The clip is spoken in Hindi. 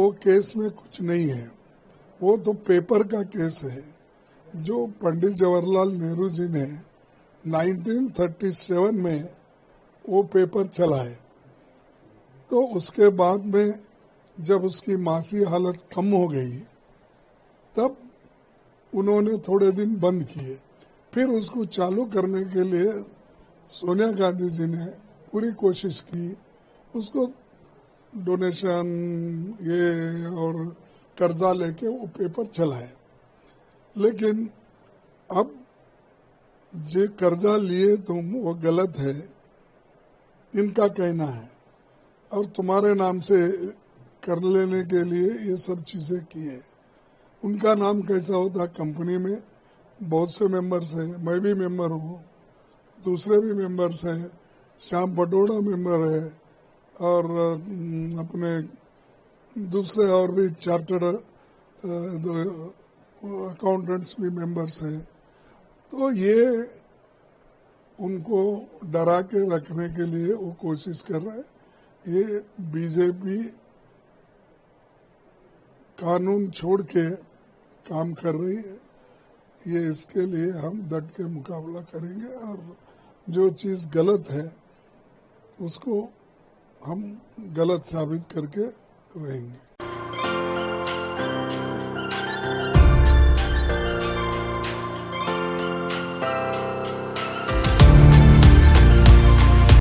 वो केस में कुछ नहीं है, वो तो पेपर का केस है जो पंडित जवाहरलाल नेहरू जी ने 1937 में वो पेपर चलाए। तो उसके बाद में जब उसकी मासी हालत कम हो गई तब उन्होंने थोड़े दिन बंद किए। फिर उसको चालू करने के लिए सोनिया गांधी जी ने पूरी कोशिश की, उसको डोनेशन ये और कर्जा लेके वो पेपर चलाए। लेकिन अब जो कर्जा लिए तुम वो गलत है, इनका कहना है, और तुम्हारे नाम से कर लेने के लिए ये सब चीजें की है। उनका नाम कैसा होता, कंपनी में बहुत से मेंबर्स हैं, मैं भी मेंबर हूँ, दूसरे भी मेंबर्स हैं, श्याम बटोड़ा मेंबर है, और अपने दूसरे और भी चार्टर्ड अकाउंटेंट्स भी मेंबर्स हैं। तो ये उनको डरा के रखने के लिए वो कोशिश कर रहे हैं। ये बीजेपी कानून छोड़ के काम कर रही है। ये इसके लिए हम डट के मुकाबला करेंगे और जो चीज़ गलत है उसको हम गलत साबित करके रहेंगे।